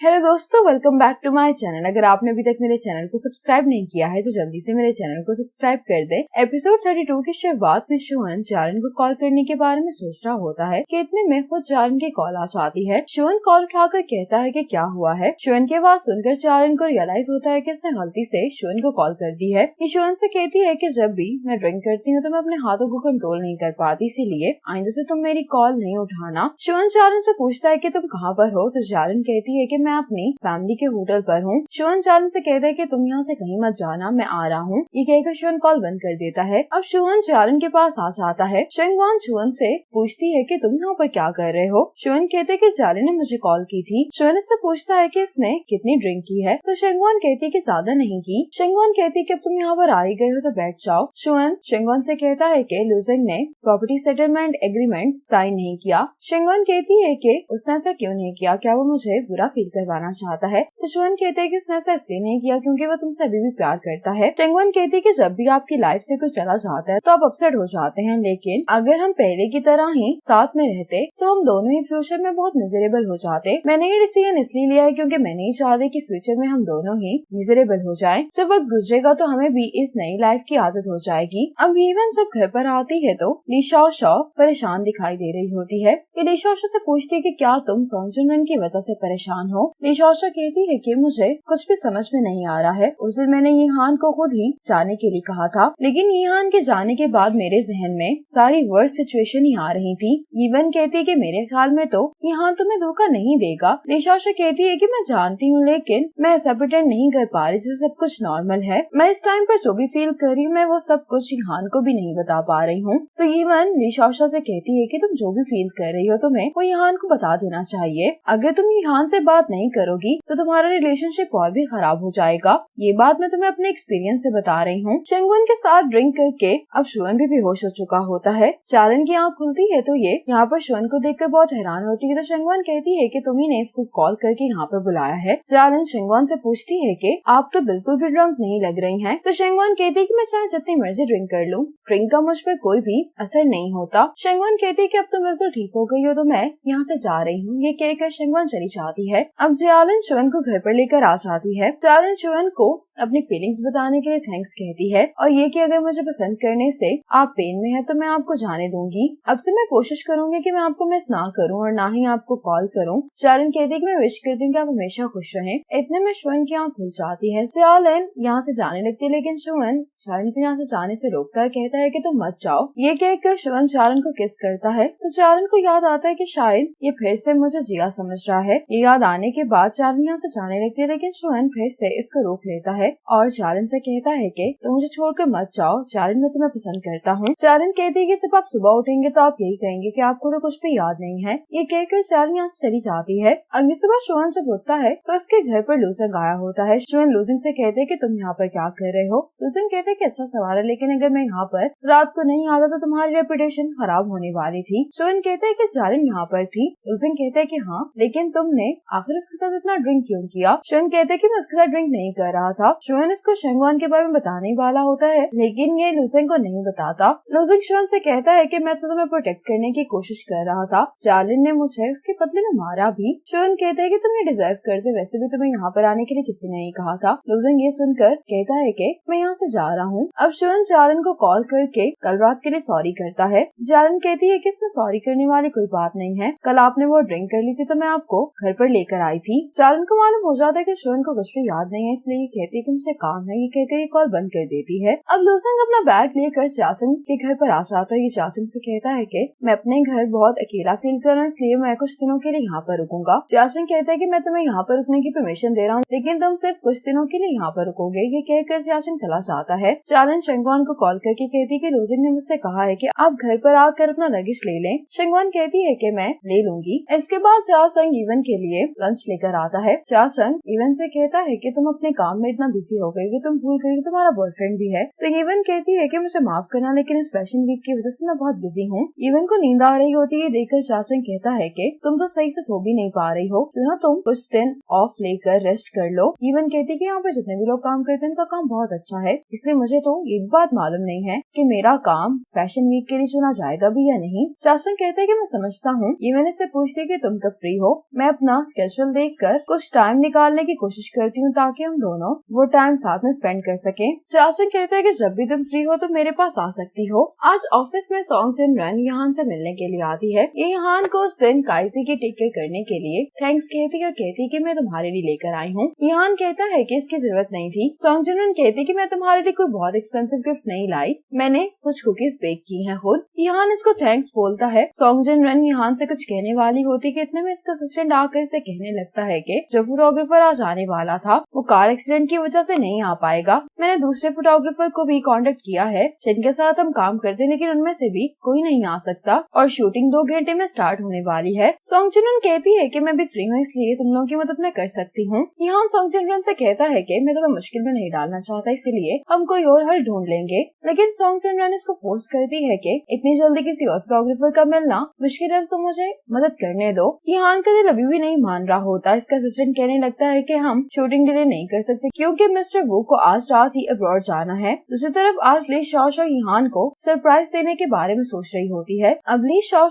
Hello दोस्तों, welcome back to my channel. अगर आपने अभी तक मेरे चैनल को सब्सक्राइब नहीं किया है तो जल्दी से मेरे चैनल को सब्सक्राइब कर दे। एपिसोड 32 की शुरुआत में शुअन चारन को कॉल करने के बारे में सोच रहा होता है कि इतने में खुद चारन की कॉल आ जाती है। शुअन कॉल उठाकर कहता है कि क्या हुआ है। शुअन की आवाज सुनकर चारन को रियलाइज होता है कि इसने गलती से शुअन को कॉल कर दी है। ये शुअन से कहती है कि जब भी मैं ड्रिंक करती हूँ तो मैं अपने हाथों को कंट्रोल नहीं कर पाती, इसीलिए आइंदा से तुम मेरी कॉल नहीं उठाना। शुअन चारन से पूछता है कि तुम कहाँ पर हो, तो चारन कहती है कि मैं अपनी फैमिली के होटल पर हूँ। शुअन चारन से कहता है कि तुम यहाँ से कहीं मत जाना, मैं आ रहा हूँ। ये कहकर शुअन कॉल बंद कर देता है। अब शुअन चारन के पास आ जाता है। शेंगवान शुअन से पूछती है कि तुम यहाँ पर क्या कर रहे हो। शुअन कहते हैं कि चारन ने मुझे कॉल की थी। शुअन इससे पूछता है कि इसने कितनी ड्रिंक की है, तो शेंगवान कहती है कि ज्यादा नहीं की। शेंगवान कहती है कि अब तुम यहाँ पर आ ही गए हो तो बैठ जाओ। शुअन शेंगवान से कहता है कि लुजिंग ने प्रॉपर्टी सेटलमेंट एग्रीमेंट साइन नहीं किया। शेंगवान कहती है कि उसने ऐसा क्यों नहीं किया, क्या वो मुझे बुरा फील करवाना चाहता है। तो शुअन कहते हैं कि उसने ऐसा इसलिए नहीं किया क्योंकि वो तुमसे अभी भी प्यार करता है। शेंगवान कहती है कि जब भी आपकी लाइफ से कोई चला जाता है तो आप अपसेट हो जाते हैं, लेकिन अगर हम पहले की तरह ही साथ में रहते तो हम दोनों ही फ्यूचर में बहुत मिजरेबल हो जाते। मैंने ये डिसीजन इसलिए लिया है क्योंकि मैं नहीं चाहती कि फ्यूचर में हम दोनों ही मिजरेबल हो जाएं। जब वक्त गुजरेगा तो हमें भी इस नई लाइफ की आदत हो जाएगी। अब ईवन जब घर पर आती है तो लीशा शॉ परेशान दिखाई दे रही होती है। लीशा शॉ से पूछती है कि क्या तुम सॉन्ग जुनन की वजह से परेशान हो। लीशा शॉ कहती है कि मुझे कुछ भी समझ में नहीं आ रहा है। उस दिन मैंने यीहान को खुद ही जाने के लिए कहा था, लेकिन यीहान के जाने के बाद मेरे जहन में सारी वर्स्ट सिचुएशन ही आ रही थी। ईवन कहती है कि मेरे ख्याल में तो यीहान तुम्हें धोखा नहीं देगा। लीशा शॉ कहती है कि मैं जानती हूँ, लेकिन मैं ऐसा प्रिटेंड नहीं कर पा रही जैसे सब कुछ नॉर्मल है। मैं इस टाइम पर जो भी फील कर रही हूँ मैं वो सब कुछ यीहान को भी नहीं बता पा रही हूँ। तो ईवन लीशा शॉ से कहती है कि तुम जो भी फील कर रही हो तुम्हें वो यीहान को बता देना चाहिए। अगर तुम यीहान से बात नहीं करोगी तो तुम्हारा रिलेशनशिप और भी खराब हो जाएगा। ये बात मैं तुम्हें अपने एक्सपीरियंस से बता रही हूँ। शेंगुन के साथ ड्रिंक करके अब शुअन भी बेहोश हो चुका होता है। चारन की आंख खुलती है तो ये यहाँ पर शुअन को देखकर बहुत हैरान होती है। तो शेंगुन कहती है कि तुम्ही ने इसको कॉल करके यहाँ पर बुलाया है। चारन शेंगुन से पूछती है कि आप तो बिल्कुल भी ड्रंक नहीं लग रही हैं। तो शेंगुन कहती है कि मैं चाहे जितनी मर्जी ड्रिंक कर लूँ, ड्रिंक का मुझ पर कोई भी असर नहीं होता। शेंगुन कहती है कि अब तुम बिल्कुल ठीक हो गई हो तो मैं यहाँ से जा रही हूँ। ये कहकर शेंगुन चली जाती है। अब जियालन शुअन को घर पर लेकर आ जाती है। चारन शुअन को अपनी फीलिंग्स बताने के लिए थैंक्स कहती है और ये कि अगर मुझे पसंद करने से आप पेन में है तो मैं आपको जाने दूंगी। अब से मैं कोशिश करूंगी कि मैं आपको मिस ना करूं और ना ही आपको कॉल करूं। चारन कहती है कि मैं विश करती हूँ कि आप हमेशा खुश रहें। इतने में शुअन की आंख खुल जाती है। चारन यहाँ से जाने लगती है, लेकिन शुअन चारन को यहाँ से जाने से रोकता है, कहता है कि तुम मत जाओ। ये कहकर शुअन चारन को किस करता है तो चारन को याद आता है कि शायद ये फिर से मुझे जिया समझ रहा है। ये याद आने के बाद चारन यहाँ से जाने लगती है, लेकिन शुअन फिर से इसको रोक लेता है और चारन से कहता है कि तुम मुझे छोड़कर मत जाओ, चारन मैं तुम्हें पसंद करता हूँ। चारन कहती है कि जब आप सुबह उठेंगे तो आप यही कहेंगे कि आपको तो कुछ भी याद नहीं है। ये कहकर चारन यहाँ से चली जाती है। अगली सुबह शुअन जब उठता है तो उसके घर पर लुजिंग आया होता है। शुअन लुजिंग से कहते हैं कि तुम यहाँ पर क्या कर रहे हो। लुजिंग कहते हैं कि अच्छा सवाल है, लेकिन अगर मैं यहाँ पर रात को नहीं आता तो तुम्हारी रेपुटेशन खराब होने वाली थी। शुअन कहते हैं कि चारन यहाँ पर थी। लुजिंग कहते हैं कि हाँ, लेकिन तुमने आखिर उसके साथ इतना ड्रिंक क्यों किया। शुअन कहते हैं कि मैं उसके साथ ड्रिंक नहीं कर रहा था। शुअन इसको शेंगवान के बारे में बताने वाला होता है, लेकिन ये लुजिंग को नहीं बताता। लुजिंग शुअन से कहता है कि मैं तो तुम्हें प्रोटेक्ट करने की कोशिश कर रहा था, चारन ने मुझे उसके बदले में मारा भी। शुअन कहता है कि तुम ये डिजर्व करते, वैसे भी तुम्हें यहाँ पर आने के लिए किसी ने नहीं कहा था। लुजिंग ये सुनकर कहता है कि मैं यहाँ से जा रहा हूँ। अब शुअन चारन को कॉल करके कल रात के लिए सॉरी करता है। चारन कहती है कि इसमें सॉरी करने वाली कोई बात नहीं है, कल आपने वो ड्रिंक कर ली थी तो मैं आपको घर पर लेकर आई थी। चारन को मालूम हो जाता है कि शुअन को कुछ भी याद नहीं है, इसलिए ये कहती है कि मुझे काम है। ये कहकर ये कॉल बंद कर देती है। अब लुजिंग अपना बैग लेकर चासंग के घर पर आ जाता है। ये चासंग से कहता है कि मैं अपने घर बहुत अकेला फील कर रहा हूँ, इसलिए मैं कुछ दिनों के लिए यहाँ पर रुकूंगा। चासंग कहता है कि मैं तुम्हें यहाँ पर रुकने की परमिशन दे रहा हूँ, लेकिन तुम सिर्फ कुछ दिनों के लिए यहाँ पर रुकोगे। ये कहकर चासंग चला जाता है। चालन शेंगवान को कॉल करके कहती है कि लुजिंग ने मुझसे कहा है कि आप घर पर आकर अपना लगेज ले लें। शेंगवान कहती है कि मैं ले लूंगी। इसके बाद चासंग इवन के लिए लंच लेकर आता है। चासंग इवन से कहता है कि तुम अपने काम में इतना बिजी हो गई कि तुम भूल गई कि तुम्हारा बॉयफ्रेंड भी है। तो इवन कहती है कि मुझे माफ करना, लेकिन इस फैशन वीक की वजह से मैं बहुत बिजी हूँ। इवन को नींद आ रही होती है देखकर चाचन कहता है कि तुम तो सही से सो भी नहीं पा रही हो, क्यों ना तुम कुछ दिन ऑफ लेकर रेस्ट कर लो। इवन कहती है कि यहाँ पे जितने भी लोग काम करते हैं उनका काम बहुत अच्छा है, इसलिए मुझे तो ये बात मालूम नहीं है कि मेरा काम फैशन वीक के लिए चुना जाएगा भी या नहीं। चाचन कहते हैं कि मैं समझता हूँ। इवन इससे पूछती है कि तुम कब फ्री हो। मैं अपना स्केड्यूल देखकर कुछ टाइम निकालने की कोशिश करती हूँ ताकि हम दोनों वो टाइम साथ में स्पेंड कर सके। चाचन कहते हैं कि जब भी तुम फ्री हो तो मेरे पास आ सकती हो। आज ऑफिस में सॉन्ग जिन रन यहाँ से मिलने के लिए आती है। ये यहाँ को उस दिन काइसी की टेक केयर करने के लिए थैंक्स कहती है, कहती कि मैं तुम्हारे लिए लेकर आई हूँ। यहाँ कहता है कि इसकी जरूरत नहीं थी। सॉन्ग जिन रन कहती कि मैं तुम्हारे लिए कोई बहुत एक्सपेंसिव गिफ्ट नहीं लाई, मैंने कुछ कुकीज बेक की हैं खुद। यहाँ इसको थैंक्स बोलता है। सॉन्ग जिन रन यहाँ से कुछ कहने वाली होती कि इतने में इसका असिस्टेंट आकर इसे कहने लगता है कि जो फोटोग्राफर आज आने वाला था वो कार एक्सीडेंट की वजह से नहीं आ पाएगा। मैंने दूसरे फोटोग्राफर को भी कांटेक्ट किया है जिनके साथ हम काम करते हैं, लेकिन उनमें से भी कोई नहीं आ सकता और शूटिंग 2 घंटे में स्टार्ट होने वाली है। सॉन्ग जिन रन कहती है कि मैं भी फ्री हूँ, इसलिए तुम लोगों की मदद मैं कर सकती हूँ। यहाँ सॉन्ग जिन रन से कहता है कि मैं तुम्हें मुश्किल में नहीं डालना चाहता, इसलिए हम कोई और हल ढूंढ लेंगे। लेकिन सॉन्ग जिन रन इसको फोर्स करती है कि इतनी जल्दी किसी और फोटोग्राफर का मिलना मुश्किल है, तो मुझे मदद करने दो। यहाँ का दिल अभी भी नहीं मान रहा होता। इसका असिस्टेंट कहने लगता है कि हम शूटिंग डिले नहीं कर सकते क्योंकि मिस्टर वू को आज रात ही अब्रॉड जाना है। दूसरी तरफ आज ली शॉ यहान को सरप्राइज देने के बारे में सोच रही होती है। अब ली शॉ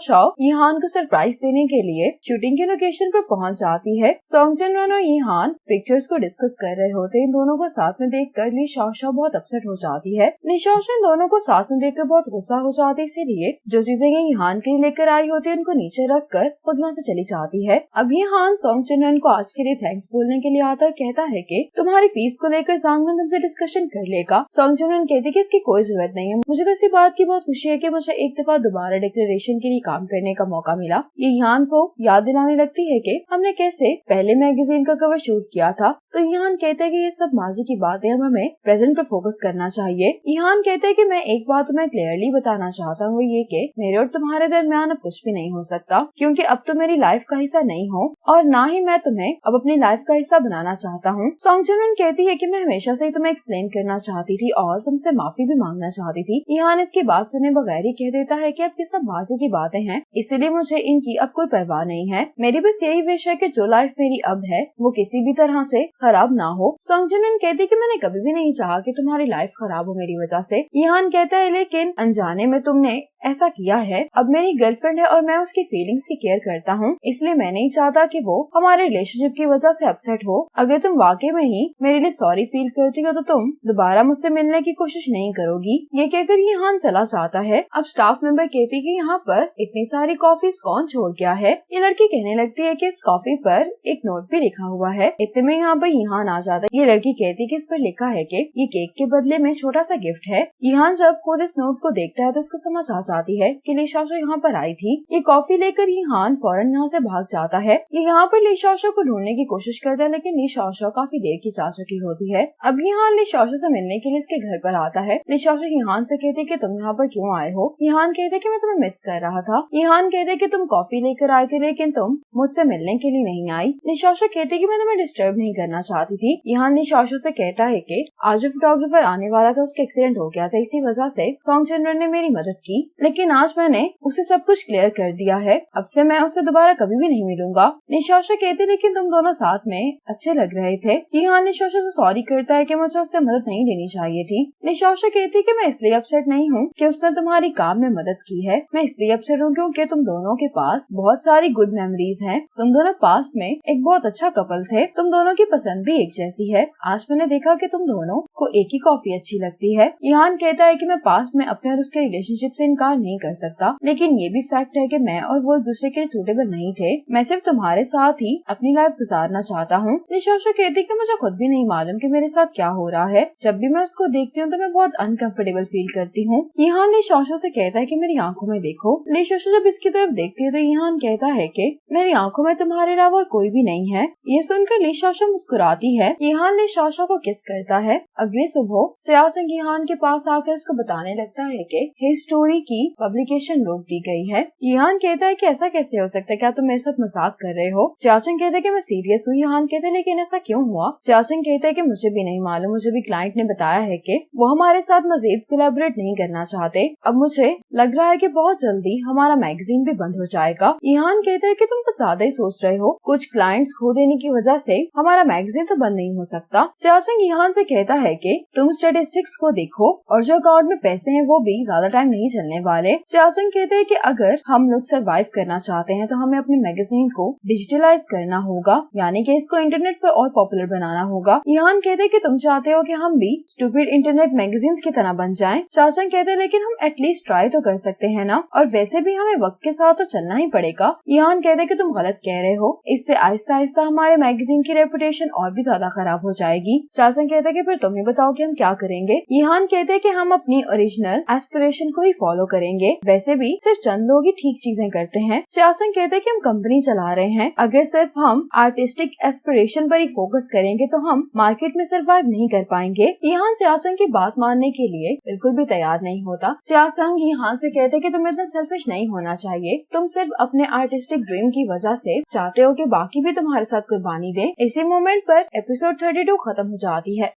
यहान को सरप्राइज देने के लिए शूटिंग की लोकेशन पर पहुंच जाती है। सॉन्ग जिन रन और यहान पिक्चर्स को डिस्कस कर रहे होते हैं। इन दोनों को साथ में देखकर ली शॉ बहुत अपसेट हो जाती है। ली शॉ इन दोनों को साथ में देखकर बहुत गुस्सा हो जाती है, इसीलिए जो चीजें यहान के लिए लेकर आई होती है उनको नीचे रख कर खुद यहाँ से चली जाती है। अब यहान सॉन्ग जिन रन को आज के लिए थैंक्स बोलने के लिए आता है, कहता है कि तुम्हारी फीस को लेकर सांगमन तुमसे डिस्कशन कर लेगा। सॉन्ग जिन रन कहती है कि इसकी कोई जरूरत नहीं है, मुझे तो इसी बात की बहुत खुशी है कि मुझे एक दफा दोबारा डिक्लेरेशन के लिए काम करने का मौका मिला। ये यहान को याद दिलाने लगती है कि हमने कैसे पहले मैगजीन का कवर शूट किया था। तो यहान कहते हैं कि ये सब माजी की बातें, अब हमें प्रेजेंट पर फोकस करना चाहिए। यहान कहते हैं कि मैं एक बात तुम्हें क्लियरली बताना चाहता हूँ, वो ये कि मेरे और तुम्हारे दरमियान अब कुछ भी नहीं हो सकता, क्योंकि अब तुम मेरी लाइफ का हिस्सा नहीं हो और ना ही मैं तुम्हें अब अपनी लाइफ का हिस्सा बनाना चाहता हूँ। सॉन्ग जिन रन कहती है कि मैं हमेशा से ही तुम्हें एक्सप्लेन करना चाहती थी और तुमसे माफी भी मांगना चाहती थी। यहान इसकी बात सुने बगैर ही कह देता है कि अब ये सब माजी की बातें हैं, इसीलिए मुझे इनकी अब कोई परवाह नहीं है। मेरी बस यही विश है कि जो लाइफ मेरी अब है वो किसी भी तरह से खराब ना हो। सॉन्ग जिन रन कहती कि मैंने कभी भी नहीं चाहा कि तुम्हारी लाइफ खराब हो मेरी वजह से। यहान कहता है लेकिन अनजाने में तुमने ऐसा किया है। अब मेरी गर्लफ्रेंड है और मैं उसकी फीलिंग्स की केयर करता हूँ, इसलिए मैं नहीं चाहता कि वो हमारे रिलेशनशिप की वजह से अपसेट हो। अगर तुम वाकई में ही मेरे लिए सॉरी फील करती हो तो तुम दोबारा मुझसे मिलने की कोशिश नहीं करोगी। ये कहकर यहान चला जाता है। अब स्टाफ मेंबर कहती कि यहाँ पर इतनी सारी कॉफीज कौन छोड़ गया है। ये लड़की कहने लगती है कि इस कॉफी पर एक नोट भी लिखा हुआ है। इतने में यहाँ पर यहान आ जाता है। ये लड़की कहती कि इस पर लिखा है कि ये केक के बदले में छोटा सा गिफ्ट है। यहान जब खुद इस नोट को देखता है तो उसको समझ आ जाती है कि ली शॉ यहाँ पर आई थी। ये कॉफी लेकर यहान फौरन यहाँ से भाग जाता है। ये यहाँ पर ली शॉ को ढूंढने की कोशिश करता है, लेकिन ली शॉ काफी देर की जा चुकी होती है। अब यहान ली शॉ से मिलने के लिए इसके घर पर आता है। ली शॉ यहान से कहते कि तुम यहाँ पर क्यों आए हो। यहान कहते कि मैं तुम्हें मिस कर रहा था। यहान कहते कि तुम कॉफी लेकर आए थे लेकिन तुम मुझसे मिलने के लिए नहीं आई। ली शॉ कहती कि मैं तुम्हें डिस्टर्ब नहीं करना चाहती थी। यहान ली शॉ से कहता है कि आज जो फोटोग्राफर आने वाला था उसका एक्सीडेंट हो गया था, इसी वजह से सॉन्ग जिन रन ने मेरी मदद की, लेकिन आज मैंने उसे सब कुछ क्लियर कर दिया है। अब से मैं उससे दोबारा कभी भी नहीं मिलूंगा। निशा कहती लेकिन तुम दोनों साथ में अच्छे लग रहे थे। यहान निशा से सॉरी करता है कि मुझे उससे मदद नहीं लेनी चाहिए थी। निशा कहती कि मैं इसलिए अपसेट नहीं हूँ कि उसने तुम्हारी काम में मदद की है, मैं इसलिए अपसेट हूँ क्योंकि तुम दोनों के पास बहुत सारी गुड मेमोरीज हैं। तुम दोनों पास्ट में एक बहुत अच्छा कपल थे, तुम दोनों की पसंद भी एक जैसी है। आज मैंने देखा कि तुम दोनों को एक ही कॉफी अच्छी लगती है। यहान कहता है कि मैं पास्ट में अपने और उसके रिलेशनशिप से इनकार नहीं कर सकता, लेकिन ये भी फैक्ट है कि मैं और वो एक दूसरे के लिए सूटेबल नहीं थे। मैं सिर्फ तुम्हारे साथ ही अपनी लाइफ गुजारना चाहता हूँ। निशा कहती कि मुझे खुद भी नहीं मालूम कि मेरे साथ क्या हो रहा है। जब भी मैं उसको देखती हूँ तो मैं बहुत अनकंफर्टेबल फील करती हूँ। यहान निशा से कहता है कि मेरी आंखों में देखो। निशा जब इसकी तरफ देखती है तो यहान कहता है कि मेरी आंखों में तुम्हारे अलावा और कोई भी नहीं है। ये सुनकर निशा मुस्कुराती है। यहान निशा को किस करता है। अगली सुबह सियासंग यहान के पास आकर उसको बताने लगता है कि हिज स्टोरी की पब्लिकेशन रोक दी गई है। ईहान कहता है कि ऐसा कैसे हो सकता है, क्या तुम मेरे साथ मजाक कर रहे हो? चाचंग कहता है कि मैं सीरियस हूँ। ईहान कहते हैं लेकिन ऐसा क्यों हुआ? चाचंग कहता है कि मुझे भी नहीं मालूम, मुझे भी क्लाइंट ने बताया है कि वो हमारे साथ मजीद कोलैबोरेट नहीं करना चाहते। अब मुझे लग रहा है कि बहुत जल्दी हमारा मैगजीन भी बंद हो जाएगा। ईहान कहता है कि तुम कुछ ज्यादा ही सोच रहे हो, कुछ क्लाइंट्स खो देने की वजह से हमारा मैगजीन तो बंद नहीं हो सकता। चाचंग ईहान से कहता है कि तुम स्टैटिस्टिक्स को देखो और जो अकाउंट में पैसे हैं वो भी ज्यादा टाइम नहीं चलने वाले। चाचंग कहते हैं कि अगर हम लोग सरवाइव करना चाहते हैं तो हमें अपने मैगजीन को डिजिटलाइज करना होगा, यानी कि इसको इंटरनेट पर और पॉपुलर बनाना होगा। ईहान कहते हैं कि तुम चाहते हो कि हम भी स्टूपिड इंटरनेट मैगजीन्स की तरह बन जाएं। चाचंग कहते हैं लेकिन हम एटलीस्ट ट्राई तो कर सकते हैं ना, और वैसे भी हमें वक्त के साथ तो चलना ही पड़ेगा। ईहान कहते हैं कि तुम गलत कह रहे हो, इससे आहिस्ता आहिस्ता हमारे मैगजीन की रेपुटेशन और भी ज्यादा खराब हो जाएगी। चाचंग कहते हैं कि फिर तुम ही बताओ कि हम क्या करेंगे। ईहान कहते हैं कि हम अपनी ओरिजिनल एस्पिरेशन को ही फॉलो करेंगे, वैसे भी सिर्फ चंद लोग ही ठीक चीजें करते हैं। चाचंग कहते हैं कि हम कंपनी चला रहे हैं, अगर सिर्फ हम आर्टिस्टिक एस्पिरेशन पर ही फोकस करेंगे तो हम मार्केट में सरवाइव नहीं कर पाएंगे। ईहान चाचंग की बात मानने के लिए बिल्कुल भी तैयार नहीं होता। चाचंग ईहान से कहते हैं कि तुम्हें इतना सेल्फिश नहीं होना चाहिए, तुम सिर्फ अपने आर्टिस्टिक ड्रीम की वजह से चाहते हो कि बाकी भी तुम्हारे साथ कुर्बानी दे। इसी मोमेंट पर एपिसोड 32 खत्म हो जाती है।